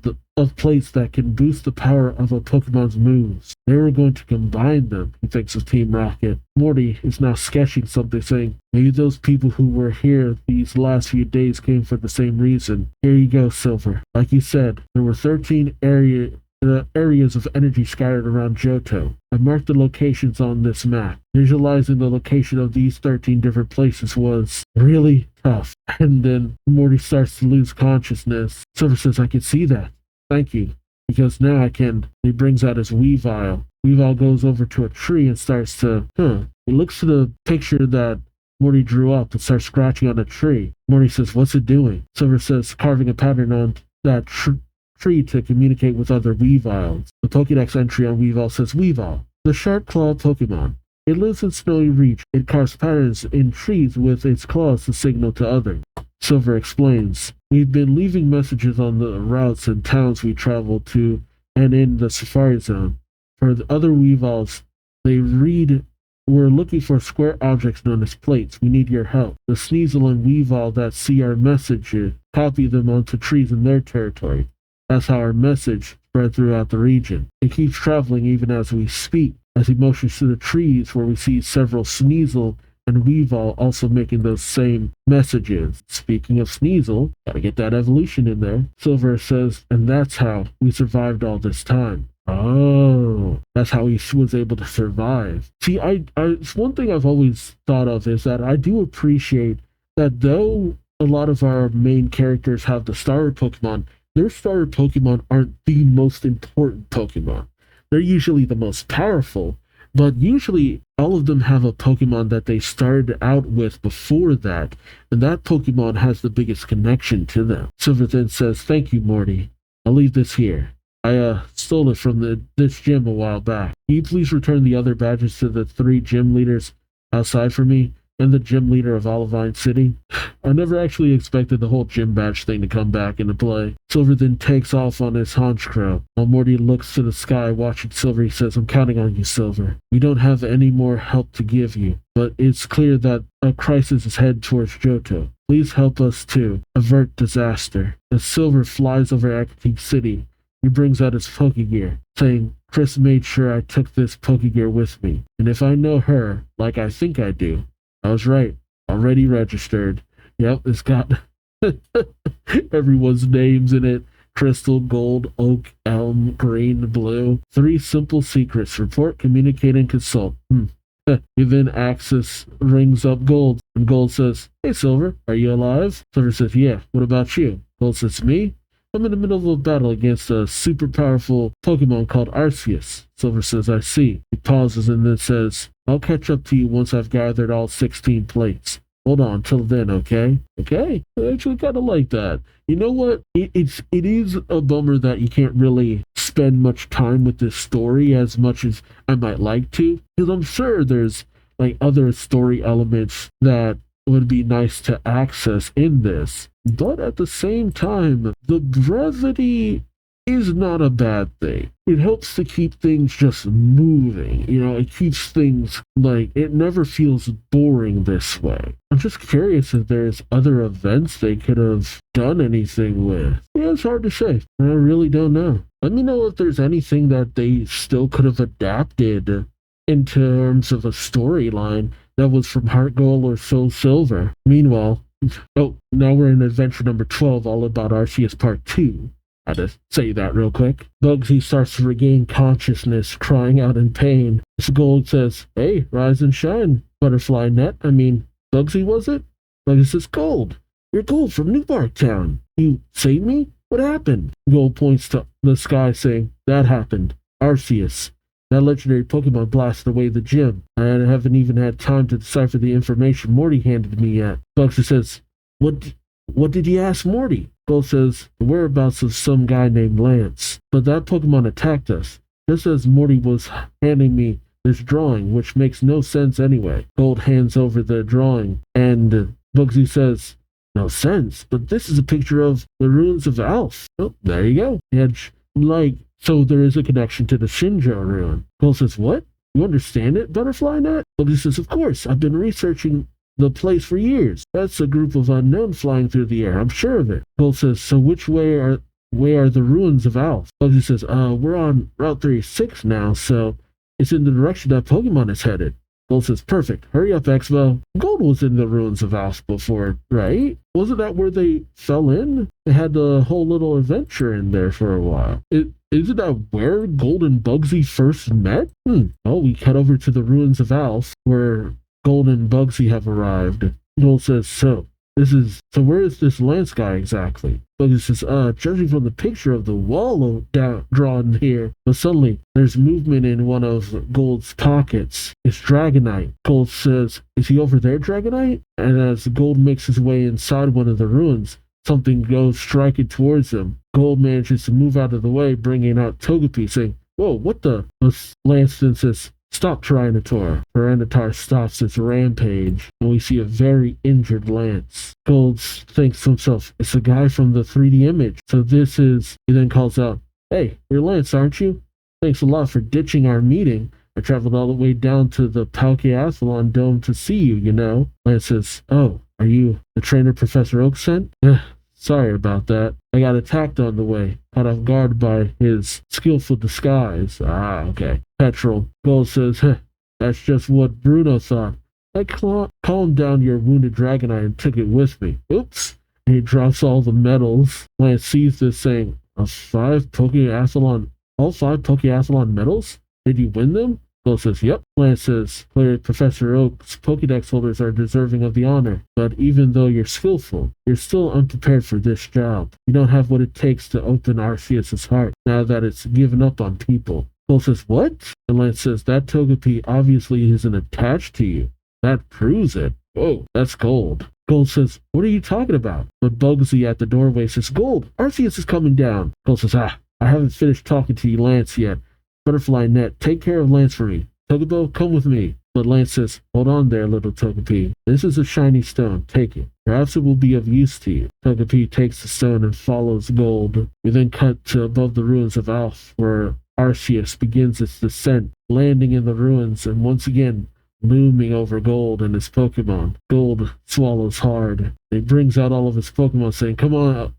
plates that can boost the power of a Pokemon's moves. They were going to combine them, he thinks of Team Rocket. Morty is now sketching something, saying, maybe those people who were here these last few days came for the same reason. Here you go, Silver. Like you said, there were 13 areas of energy scattered around Johto. I marked the locations on this map. Visualizing the location of these 13 different places was really tough. And then Morty starts to lose consciousness. Silver says, I can see that. Thank you. Because now I can. He brings out his Weavile. Weavile goes over to a tree and starts to, He looks to the picture that Morty drew up and starts scratching on a tree. Morty says, what's it doing? Silver says, carving a pattern on that tree to communicate with other Weaviles. The Pokédex entry on Weavile says, Weavile, the sharp-clawed Pokemon. It lives in snowy reach. It carves patterns in trees with its claws to signal to others. Silver explains, we've been leaving messages on the routes and towns we travel to and in the Safari Zone. For the other Weaviles, they read, we're looking for square objects known as plates. We need your help. The Sneasel and Weavile that see our messages copy them onto trees in their territory. That's how our message spread throughout the region. It keeps traveling even as we speak, as he motions to the trees where we see several Sneasel and Weavile also making those same messages. Speaking of Sneasel, gotta get that evolution in there. Silver says, and that's how we survived all this time. Oh, that's how he was able to survive. See, it's one thing I've always thought of is that I do appreciate that though a lot of our main characters have the starter Pokemon, their starter Pokemon aren't the most important Pokemon. They're usually the most powerful, but usually all of them have a Pokemon that they started out with before that, and that Pokemon has the biggest connection to them. Silver then says, thank you, Morty. I'll leave this here. I stole it from this gym a while back. Can you please return the other badges to the 3 gym leaders outside for me and the gym leader of Olivine City? I never actually expected the whole gym badge thing to come back into play. Silver then takes off on his Honchkrow. While Morty looks to the sky watching Silver, he says, I'm counting on you, Silver. We don't have any more help to give you, but it's clear that a crisis is headed towards Johto. Please help us to avert disaster. As Silver flies over Akatine City, he brings out his Pokegear, saying, Chris made sure I took this Pokegear with me, and if I know her, like I think I do, I was right. Already registered. Yep, it's got everyone's names in it. Crystal, Gold, Oak, Elm, Green, Blue. 3 simple secrets. Report, communicate, and consult. Then Axis rings up Gold, and Gold says, hey, Silver, are you alive? Silver says, yeah, what about you? Gold says, me? I'm in the middle of a battle against a super powerful Pokemon called Arceus. Silver says, I see. He pauses and then says, I'll catch up to you once I've gathered all 16 plates. Hold on, till then, okay? Okay? I actually kind of like that. You know what? It is a bummer that you can't really spend much time with this story as much as I might like to, because I'm sure there's like other story elements that would be nice to access in this. But at the same time, the brevity is not a bad thing. It helps to keep things just moving. You know, it keeps things like, it never feels boring this way. I'm just curious if there's other events they could have done anything with. Yeah, it's hard to say. I really don't know. Let me know if there's anything that they still could have adapted in terms of a storyline that was from Heart Gold or Soul Silver. Meanwhile, Oh, now we're in adventure number 12, all about Arceus Part 2. I had to say that real quick. Bugsy starts to regain consciousness, crying out in pain. As Gold says, "Hey, rise and shine, Butterfly Net. Bugsy, was it?" Bugsy says, "Gold, you're Gold from New Bark Town. You saved me? What happened?" Gold points to the sky, saying, "That happened. Arceus. That legendary Pokemon blasted away the gym. I haven't even had time to decipher the information Morty handed me yet." Bugsy says, What did you ask Morty?" Gold says, "The whereabouts of some guy named Lance. But that Pokemon attacked us, just as Morty was handing me this drawing, which makes no sense anyway." Gold hands over the drawing, and Bugsy says, "No sense, but this is a picture of the ruins of Alph." Oh, there you go. And so there is a connection to the Shinjo ruin. Gold says, "What? You understand it, Butterfly Net?" Bugsy says, "Of course. I've been researching the place for years. That's a group of unknown flying through the air. I'm sure of it." Gold says, "So which way are the ruins of Alph?" Bugsy says, We're on Route 36 now, so it's in the direction that Pokemon is headed." Gold says, "Perfect. Hurry up, Expo." Gold was in the ruins of Alph before, right? Wasn't that where they fell in? They had the whole little adventure in there for a while. Isn't that where Gold and Bugsy first met? Oh, we cut over to the ruins of Alph, where Gold and Bugsy have arrived. Gold says, So where is this Lance guy exactly?" Bugsy says, Judging from the picture of the wall drawn here." But suddenly, there's movement in one of Gold's pockets. It's Dragonite. Gold says, "Is he over there, Dragonite?" And as Gold makes his way inside one of the ruins, something goes striking towards him. Gold manages to move out of the way, bringing out Togepi, saying, "Whoa, what the?" Lance then says, "Stop, Tyranitar." Tyranitar stops its rampage, and we see a very injured Lance. Gold thinks to himself, "It's the guy from the 3D image. So this is..." He then calls out, "Hey, you're Lance, aren't you? Thanks a lot for ditching our meeting. I traveled all the way down to the Palkiathlon Dome to see you, you know." Lance says, "Oh, are you the trainer Professor Oak sent?" "Sorry about that. I got attacked on the way, caught off guard by his skillful disguise." "Ah, okay." Petrol. Gold says, "That's just what Bruno thought. I calmed down your wounded Dragonite and took it with me." Oops. And he drops all the medals. Lance sees this, saying, all five Pokeathlon medals? Did you win them?" Gold says, "Yep." Lance says, "Player Professor Oak's Pokedex holders are deserving of the honor, but even though you're skillful, you're still unprepared for this job. You don't have what it takes to open Arceus' heart, now that it's given up on people." Gold says, "What?" And Lance says, "That Togepi obviously isn't attached to you. That proves it." Whoa, that's Gold. Gold says, "What are you talking about?" But Bugsy at the doorway says, "Gold, Arceus is coming down." Gold says, I haven't finished talking to you, Lance, yet. Butterfly Net, take care of Lance for me. Togebo, come with me." But Lance says, "Hold on there, little Togepi. This is a shiny stone. Take it. Perhaps it will be of use to you." Togepi takes the stone and follows Gold. We then cut to above the ruins of Alph, where Arceus begins its descent, landing in the ruins and once again looming over Gold and his Pokemon. Gold swallows hard. He brings out all of his Pokemon, saying, come out,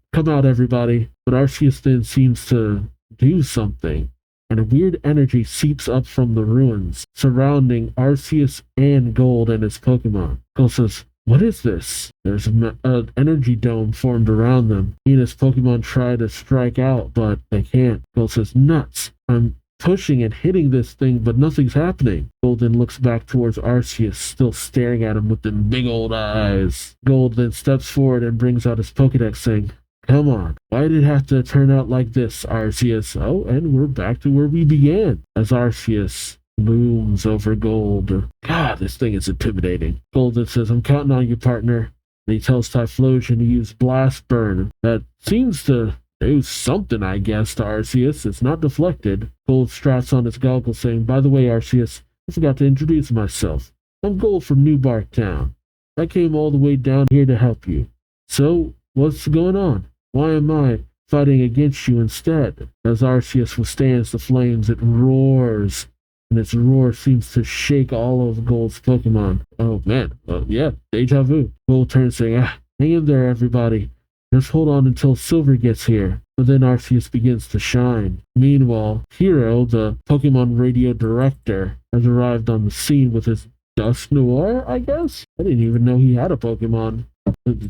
everybody." But Arceus then seems to do something, and a weird energy seeps up from the ruins, surrounding Arceus and Gold and his Pokemon. Gold says, "What is this?" There's an energy dome formed around them. He and his Pokemon try to strike out, but they can't. Gold says, "Nuts. I'm pushing and hitting this thing, but nothing's happening." Gold then looks back towards Arceus, still staring at him with them big old eyes. Gold then steps forward and brings out his Pokedex, saying, "Come on, why did it have to turn out like this, Arceus?" Oh, and we're back to where we began, as Arceus looms over Gold. God, this thing is intimidating. Gold then says, "I'm counting on you, partner." And he tells Typhlosion to use Blast Burn. That seems to do something, I guess, to Arceus. It's not deflected. Gold straps on his goggles, saying, "By the way, Arceus, I forgot to introduce myself. I'm Gold from New Bark Town. I came all the way down here to help you. So, what's going on? Why am I fighting against you instead?" As Arceus withstands the flames, it roars, and its roar seems to shake all of Gold's Pokemon. Oh man, yeah, deja vu. Gold turns, saying, "Hang in there, everybody. Just hold on until Silver gets here." But then Arceus begins to shine. Meanwhile, Hero, the Pokemon radio director, has arrived on the scene with his Dusk Noir, I guess? I didn't even know he had a Pokemon.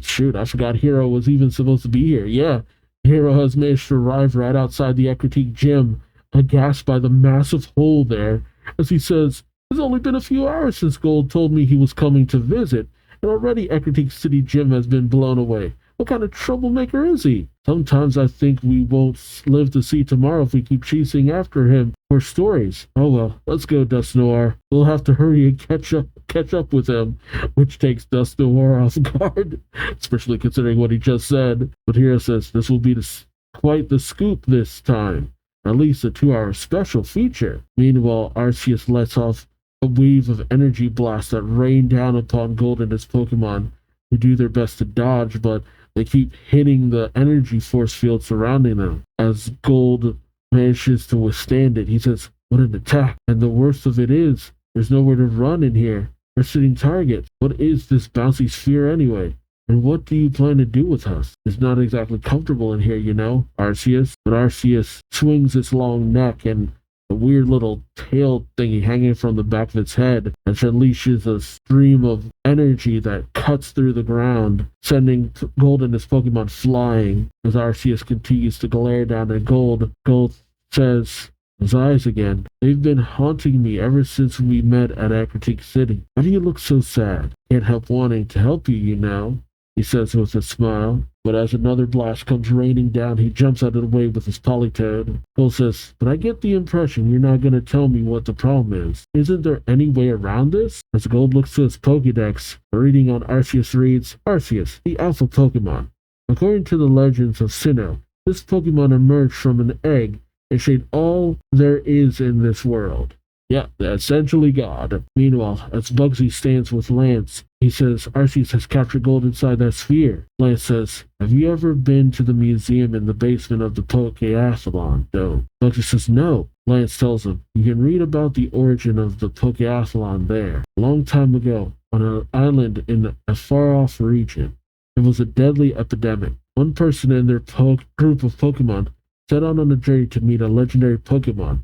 Shoot, I forgot Hero was even supposed to be here. Yeah, Hero has managed to arrive right outside the Ekritik gym, aghast by the massive hole there, as he says, "It's only been a few hours since Gold told me he was coming to visit, and already Ekritik City Gym has been blown away. What kind of troublemaker is he? Sometimes I think we won't live to see tomorrow if we keep chasing after him for stories. Oh well, let's go, Dust Noir. We'll have to hurry and catch up with him," which takes Dust Noir off guard, especially considering what he just said. But Hero says this will be quite the scoop this time, at least a 2-hour special feature. Meanwhile, Arceus lets off a wave of energy blasts that rain down upon Gold and his Pokemon, who do their best to dodge, but they keep hitting the energy force field surrounding them. As Gold manages to withstand it, he says, "What an attack! And the worst of it is, there's nowhere to run in here. We're sitting targets. What is this bouncy sphere anyway? And what do you plan to do with us? It's not exactly comfortable in here, you know, Arceus." But Arceus swings its long neck and a weird little tail thingy hanging from the back of its head, and unleashes a stream of energy that cuts through the ground, sending Gold and his Pokemon flying. As Arceus continues to glare down at Gold, Gold says, his eyes again, "They've been haunting me ever since we met at Ekritik City. Why do you look so sad? Can't help wanting to help you, you know," he says with a smile. But as another blast comes raining down, he jumps out of the way with his Politoed. Gold says, "But I get the impression you're not going to tell me what the problem is. Isn't there any way around this?" As Gold looks to his Pokédex, the reading on Arceus reads, "Arceus, the Alpha Pokemon. According to the legends of Sinnoh, this Pokemon emerged from an egg and shaped all there is in this world. Yeah, essentially God." Meanwhile, as Bugsy stands with Lance, he says Arceus has captured Gold inside that sphere. Lance says, "Have you ever been to the museum in the basement of the Pokeathlon?" No. Bugsy says no. Lance tells him, "You can read about the origin of the Pokeathlon there. A long time ago, on an island in a far-off region, there was a deadly epidemic. One person and their group of Pokemon set out on a journey to meet a legendary Pokemon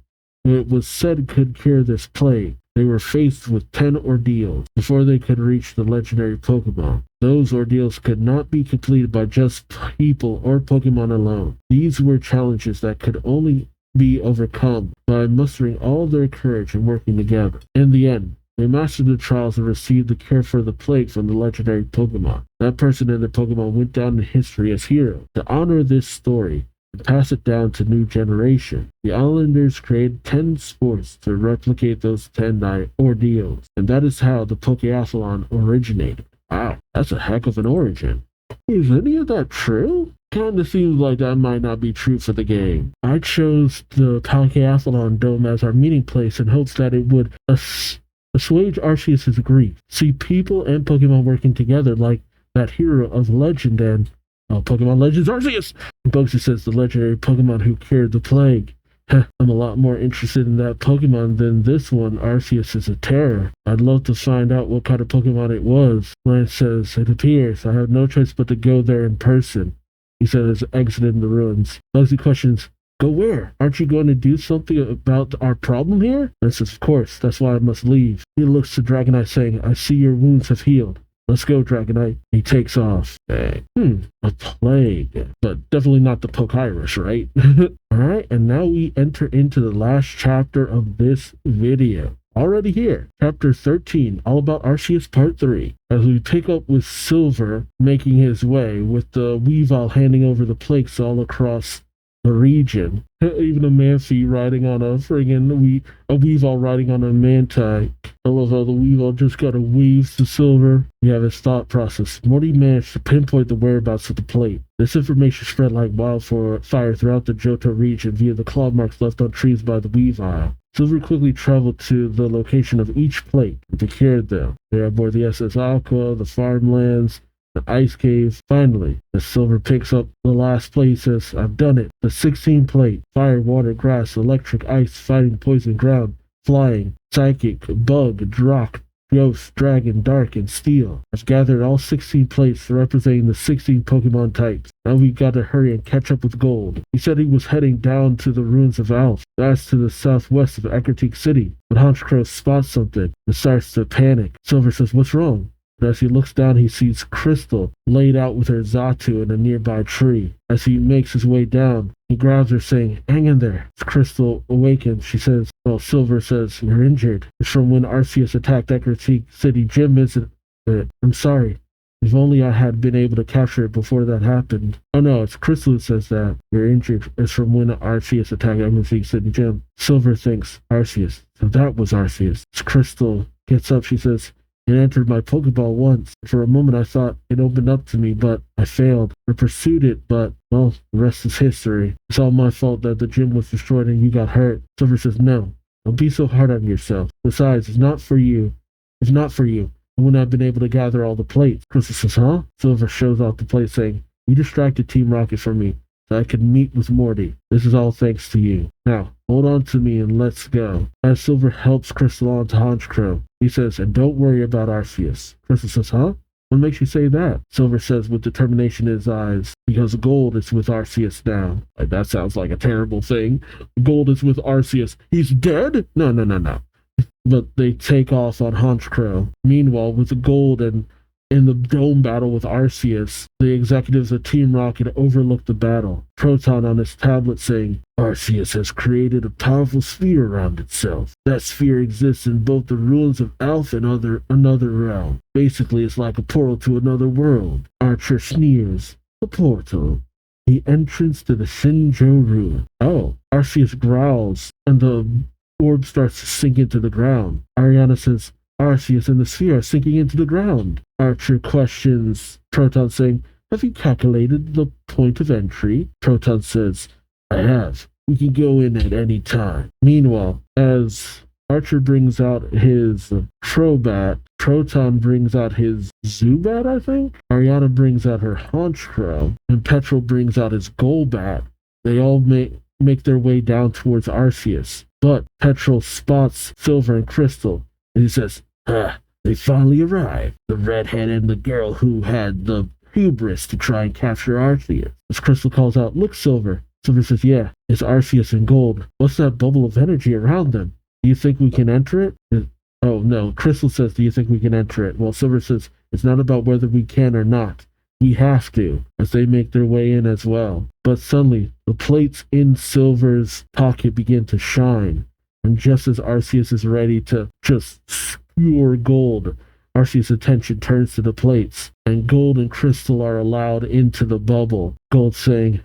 who it was said could cure this plague. They were faced with 10 ordeals before they could reach the legendary Pokemon. Those ordeals could not be completed by just people or Pokemon alone. These were challenges that could only be overcome by mustering all their courage and working together. In the end, they mastered the trials and received the cure for the plague from the legendary Pokemon. That person and their Pokemon went down in history as heroes. To honor this story and pass it down to new generation, the Islanders created 10 sports to replicate those 10 ordeals, and that is how the Pokeathlon originated." Wow, that's a heck of an origin. Is any of that true? Kinda seems like that might not be true for the game. I chose the Pokeathlon Dome as our meeting place in hopes that it would assuage Arceus' grief. See people and Pokemon working together like that hero of legend and Pokemon Legends Arceus! Bugsy says the legendary Pokemon who cured the plague. I'm a lot more interested in that Pokemon than this one. Arceus is a terror. I'd love to find out what kind of Pokemon it was. Lance says, "It appears I have no choice but to go there in person," he says, exiting the ruins. Bugsy questions, "Go where? Aren't you going to do something about our problem here?" Lance says, "Of course, that's why I must leave." He looks to Dragonite saying, "I see your wounds have healed. Let's go, Dragonite." He takes off. A plague. But definitely not the Pokyrus, right? Alright, and now we enter into the last chapter of this video. Already here. Chapter 13, all about Arceus Part 3. As we pick up with Silver making his way, with the Weavile handing over the plagues all across the region. Even a Manphy riding on a Weavile riding on a Manti. I love how the Weavile just got a waves to Silver. You have his thought process. Morty managed to pinpoint the whereabouts of the plate. This information spread like wildfire throughout the Johto region via the claw marks left on trees by the Weavile. Silver quickly traveled to the location of each plate and secured them. They are aboard the SS Aqua, the farmlands, the ice cave. Finally, as Silver picks up the last plate, he says, "I've done it. The 16 plate. Fire, water, grass, electric, ice, fighting, poison, ground, flying, psychic, bug, rock, ghost, dragon, dark, and steel. I've gathered all 16 plates representing the 16 Pokemon types. Now we've got to hurry and catch up with Gold." He said he was heading down to the ruins of Alph. That's to the southwest of Ekritik City. But Honchkrow spots something and starts to panic. Silver says, "What's wrong?" And as he looks down, he sees Crystal laid out with her Xatu in a nearby tree. As he makes his way down, he grabs her, saying, "Hang in there." As Crystal awakens, she says, well, Silver says, "You're injured. It's from when Arceus attacked Decker City Gym, isn't it? I'm sorry. If only I had been able to capture it before that happened." Oh no, it's Crystal who says that. "You're injured. It's from when Arceus attacked Decker City Gym." Silver thinks, Arceus. So that was Arceus. As Crystal gets up, she says, "It entered my Pokeball once. For a moment I thought it opened up to me, but I failed. I pursued it, but, well, the rest is history. It's all my fault that the gym was destroyed and you got hurt." Silver says, "No, don't be so hard on yourself. Besides, it's not for you. If not for you, I wouldn't have been able to gather all the plates." Crystal says, "Huh?" Silver shows off the plate, saying, "You distracted Team Rocket from me, so I could meet with Morty. This is all thanks to you. Now, hold on to me and let's go." As Silver helps Crystal onto Honchkrow, he says, "And don't worry about Arceus." Crystal says, "Huh? What makes you say that?" Silver says with determination in his eyes, "Because Gold is with Arceus now." Like, that sounds like a terrible thing. Gold is with Arceus. He's dead? No. But they take off on Honchkrow. Meanwhile, with the Gold and in the dome battle with Arceus, the executives of Team Rocket overlook the battle. Proton on his tablet saying, "Arceus has created a powerful sphere around itself. That sphere exists in both the ruins of Alpha and another realm. Basically, it's like a portal to another world." Archer sneers. "The portal? The entrance to the Shinjo ruin." Oh, Arceus growls, and the orb starts to sink into the ground. Ariana says, "Arceus and the sphere are sinking into the ground." Archer questions Proton, saying, "Have you calculated the point of entry?" Proton says, "I have. We can go in at any time." Meanwhile, as Archer brings out his Crobat, Proton brings out his Zubat, I think? Ariana brings out her Honchkrow, and Petrol brings out his Golbat. They all make their way down towards Arceus. But Petrol spots Silver and Crystal, and he says, "They finally arrived. The redhead and the girl who had the hubris to try and capture Arceus." As Crystal calls out, "Look, Silver." Silver says, "Yeah, it's Arceus and Gold. What's that bubble of energy around them? Do you think we can enter it?" Oh, no. Crystal says, "Do you think we can enter it?" Well, Silver says, "It's not about whether we can or not. We have to," as they make their way in as well. But suddenly, the plates in Silver's pocket begin to shine. And just as Arceus is ready to just skewer Gold, Arceus' attention turns to the plates, and Gold and Crystal are allowed into the bubble. Gold saying,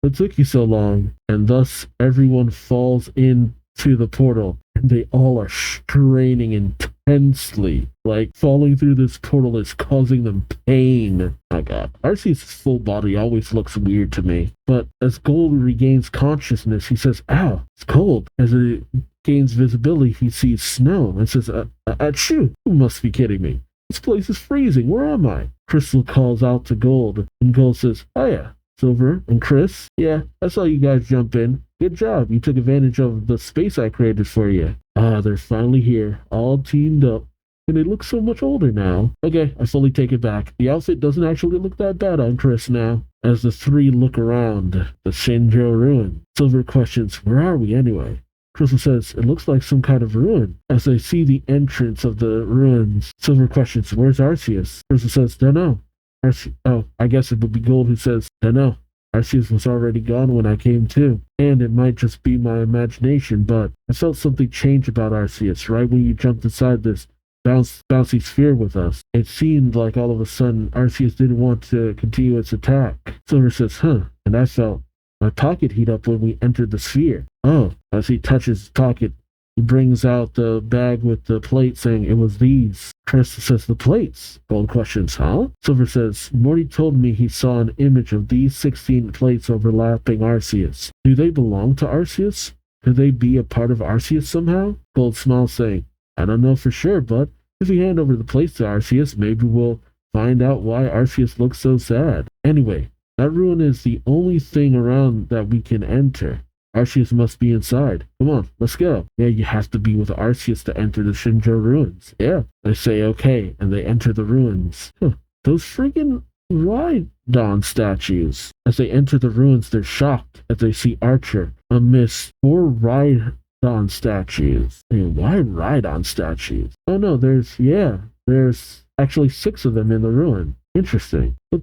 "What took you so long?" And thus everyone falls into the portal, and they all are straining intensely. Like, falling through this portal is causing them pain. My god, Arceus' full body always looks weird to me. But as Gold regains consciousness, he says, "Ow, it's cold." As it gains visibility, he sees snow and says, "Achoo, you must be kidding me. This place is freezing. Where am I?" Crystal calls out to Gold, and Gold says, "Oh yeah, Silver and Chris, yeah, I saw you guys jump in. Good job. You took advantage of the space I created for you." They're finally here, all teamed up. And they look so much older now. Okay, I fully take it back. The outfit doesn't actually look that bad on Chris now. As the three look around the Shinjo ruin, Silver questions, "Where are we anyway?" Crystal says, "It looks like some kind of ruin." As they see the entrance of the ruins, Silver questions, "Where's Arceus?" Crystal says, "Don't know." I guess it would be Gold who says, "Don't know. Arceus was already gone when I came to. And it might just be my imagination, but I felt something change about Arceus right when you jumped inside this bouncy sphere with us. It seemed like all of a sudden Arceus didn't want to continue its attack." Silver says, "And I felt my pocket heat up when we entered the sphere." Oh, as he touches his pocket, he brings out the bag with the plate, saying it was these. Crystal says, "The plates?" Gold questions, "Huh?" Silver says, "Morty told me he saw an image of these 16 plates overlapping Arceus. Do they belong to Arceus? Could they be a part of Arceus somehow?" Gold smiles, saying, "I don't know for sure, but if we hand over the plates to Arceus, maybe we'll find out why Arceus looks so sad. Anyway, that ruin is the only thing around that we can enter. Arceus must be inside. Come on, let's go." "Yeah, you have to be with Arceus to enter the Shinjo ruins." "Yeah." They say okay, and they enter the ruins. Those friggin' Rhydon statues. As they enter the ruins, they're shocked as they see Archer amidst 4 Rhydon statues. I mean, why Rhydon statues? Oh no, there's Actually, 6 of them in the ruin. Interesting. But,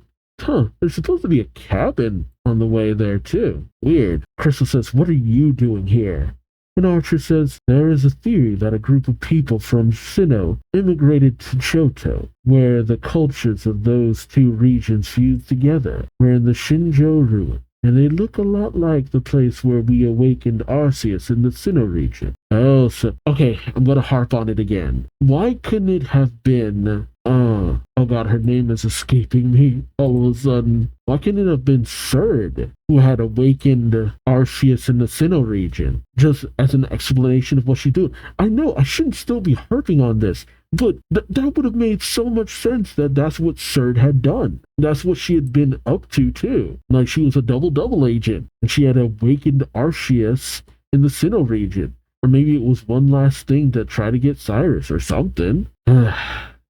there's supposed to be a cabin on the way there, too. Weird. Crystal says, what are you doing here? And Archer says, there is a theory that a group of people from Sinnoh immigrated to Johto, where the cultures of those two regions fused together. We're in the Shinjo ruin, and they look a lot like the place where we awakened Arceus in the Sinnoh region. Oh, so, okay, I'm gonna harp on it again. Why couldn't it have been, oh god, her name is escaping me all of a sudden. Why couldn't it have been Surd who had awakened Arceus in the Sinnoh region? Just as an explanation of what she did. I know I shouldn't still be harping on this, but that would have made so much sense that that's what Surd had done. That's what she had been up to, too. Like, she was a double agent, and she had awakened Arceus in the Sinnoh region. Or maybe it was one last thing to try to get Cyrus or something.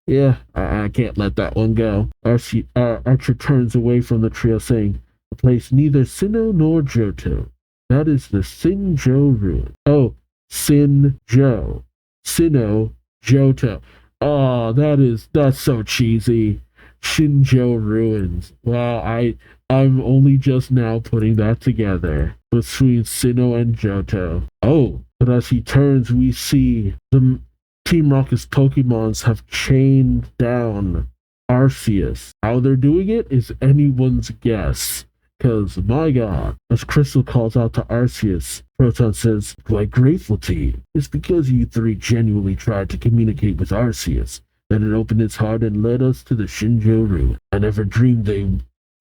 Yeah, I can't let that one go. Archer turns away from the trio, saying, a place neither Sinnoh nor Johto. That is the Sinjo ruin. Oh, Sinjo. Sinnoh, Johto. Oh, that's so cheesy. Shinjo ruins. Wow, I'm only just now putting that together between Sinnoh and Johto. Oh, but as he turns, we see the Team Rocket's Pokemons have chained down Arceus. How they're doing it is anyone's guess. Because, my god, as Crystal calls out to Arceus, Proton says, quite grateful to you. It's because you three genuinely tried to communicate with Arceus that it opened its heart and led us to the Shinjo ruin. I never dreamed they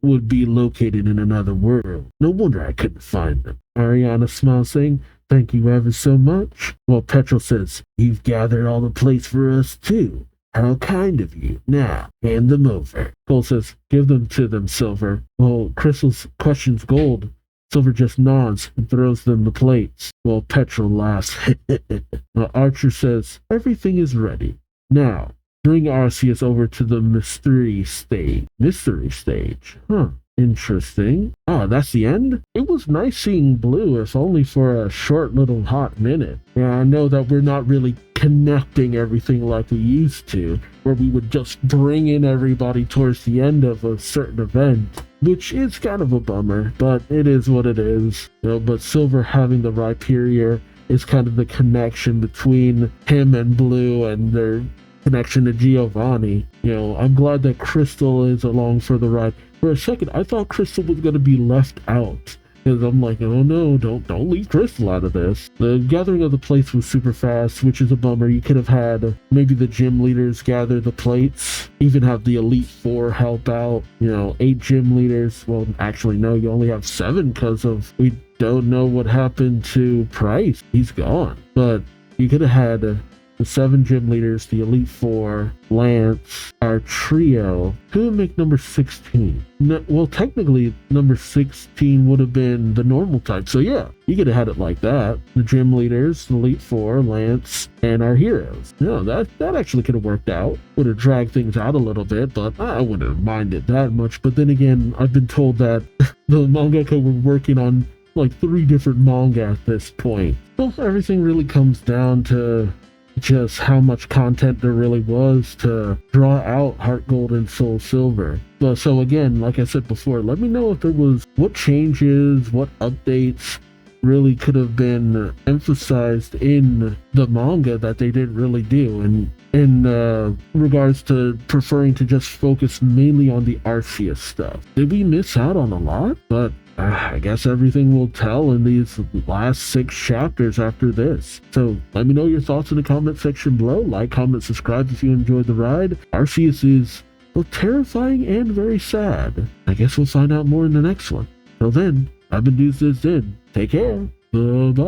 would be located in another world. No wonder I couldn't find them. Ariana smiles, saying, thank you ever so much. Well, Petrol says, you've gathered all the plates for us too. How kind of you. Now, hand them over. Gold says, give them to them, Silver. Well, Crystal questions Gold. Silver just nods and throws them the plates. Well, Petrol laughs. Archer says, everything is ready. Now, bring Arceus over to the Mystri stage. Mystery stage? Huh. Interesting. Oh, that's the end? It was nice seeing Blue, if only for a short little hot minute. Yeah, I know that we're not really connecting everything like we used to, where we would just bring in everybody towards the end of a certain event, which is kind of a bummer, but it is what it is. You know, but Silver having the Rhyperior is kind of the connection between him and Blue and their connection to Giovanni. You know, I'm glad that Crystal is along for the ride. For a second, I thought Crystal was going to be left out. Because I'm like, oh no, don't leave Crystal out of this. The gathering of the plates was super fast, which is a bummer. You could have had maybe the gym leaders gather the plates, even have the Elite Four help out. You know, 8 gym leaders. Well, actually, no, you only have 7 because we don't know what happened to Price. He's gone. But you could have had the 7 gym leaders, the Elite Four, Lance, our trio. Who would make number 16? Well, technically, number 16 would have been the normal type. So yeah, you could have had it like that. The gym leaders, the Elite Four, Lance, and our heroes. Yeah, that actually could have worked out. Would have dragged things out a little bit, but I wouldn't have minded that much. But then again, I've been told that the mangaka were working on like 3 different manga at this point. Well, everything really comes down to just how much content there really was to draw out Heart Gold and Soul Silver. But so again, like I said before, let me know if there was what changes, what updates really could have been emphasized in the manga that they didn't really do, and in regards to preferring to just focus mainly on the Arceus stuff. Did we miss out on a lot? But I guess everything will tell in these last 6 chapters after this. So let me know your thoughts in the comment section below. Like, comment, subscribe if you enjoyed the ride. Arceus is both terrifying and very sad. I guess we'll find out more in the next one. Till then, I've been Duuz-Diz-Din. Take care. Bye-bye.